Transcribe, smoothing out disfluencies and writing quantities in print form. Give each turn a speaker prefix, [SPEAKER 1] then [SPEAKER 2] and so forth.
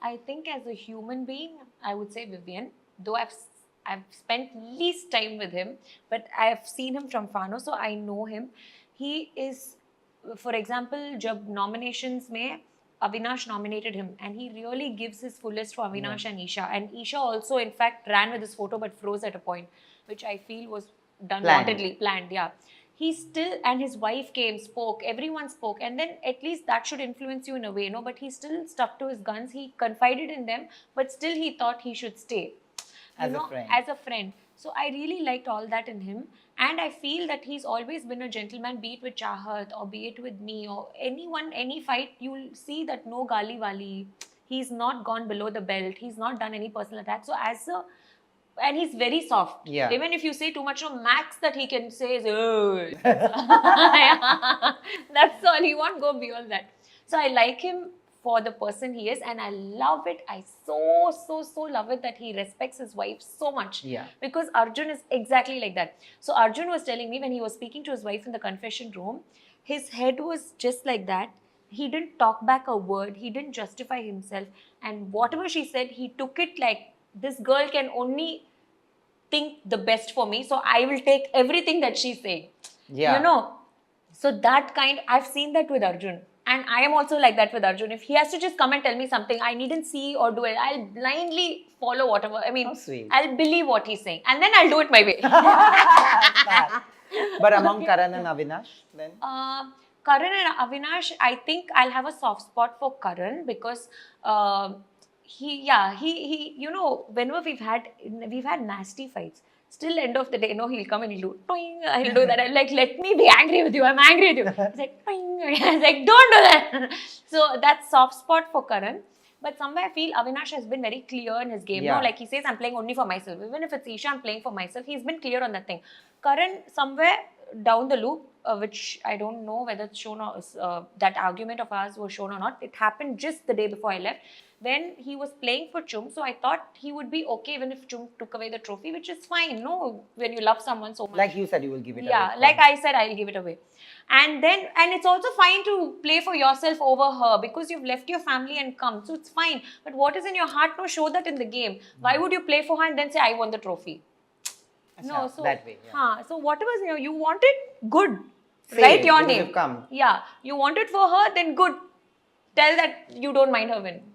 [SPEAKER 1] I think as a human being, I would say Vivian. Though I've spent least time with him, but I've seen him from Fano, so I know him. He is, for example, जब nominations में Avinash nominated him, and he really gives his fullest for Avinash and Isha. And Isha also, in fact, ran with his photo but froze at a point, which I feel was done wantedly, planned. Yeah, he still, and his wife came, spoke, everyone spoke, and then at least that should influence you in a way, no? But he still stuck to his guns. He confided in them, but still he thought he should stay,
[SPEAKER 2] As a friend.
[SPEAKER 1] as a friend. So I really liked all that in him, and I feel that he's always been a gentleman, be it with Chahat or be it with me or anyone, any fight. You'll see that no gali wali. He's not gone below the belt. He's not done any personal attack. So as a, and he's very soft.
[SPEAKER 2] Yeah.
[SPEAKER 1] Even if you say too much, no, max that he can say is, oh. That's all. He won't go beyond that. So I like him for the person he is, and I love it. I so love it that he respects his wife so much.
[SPEAKER 2] Yeah.
[SPEAKER 1] Because Arjun is exactly like that. So Arjun was telling me when he was speaking to his wife in the confession room, his head was just like that. He didn't talk back a word. He didn't justify himself. And whatever she said, he took it like, this girl can only think the best for me. So I will take everything that she's saying.
[SPEAKER 2] Yeah.
[SPEAKER 1] You know, so that kind, I've seen that with Arjun. And I am also like that with Arjun. If he has to just come and tell me something, I needn't see or do it. I'll blindly follow whatever. I mean,
[SPEAKER 2] How sweet.
[SPEAKER 1] I'll believe what he's saying. And then I'll do it my way.
[SPEAKER 2] But among Karan and Avinash, then?
[SPEAKER 1] Karan and Avinash, I think I'll have a soft spot for Karan because he, you know, whenever we've had nasty fights, still end of the day, he'll come and he'll do, toing, he'll do that. I'm like, let me be angry with you. I'm angry with you. He's like, toing. I was like, don't do that. So that's soft spot for Karan. But somewhere I feel Avinash has been very clear in his game.
[SPEAKER 2] Yeah.
[SPEAKER 1] No, like he says, I'm playing only for myself. Even if it's Isha, I'm playing for myself. He's been clear on that thing. Karan, somewhere down the loop, which I don't know whether it's shown or that argument of ours was shown or not. It happened just the day before I left when he was playing for Chum. So I thought he would be okay even if Chum took away the trophy, which is fine. No, when you love someone so much.
[SPEAKER 2] Like you said, you will give it away.
[SPEAKER 1] Yeah, like I said, I'll give it away. And it's also fine to play for yourself over her because you've left your family and come. So it's fine. But what is in your heart, no, show that in the game. Why would you play for her and then say, I won the trophy? No, so
[SPEAKER 2] that way. Yeah.
[SPEAKER 1] So whatever's you want it, good.
[SPEAKER 2] Say
[SPEAKER 1] Write
[SPEAKER 2] it,
[SPEAKER 1] your
[SPEAKER 2] because
[SPEAKER 1] name.
[SPEAKER 2] you've come.
[SPEAKER 1] Yeah, you want it for her, then good. Tell that you don't mind her win.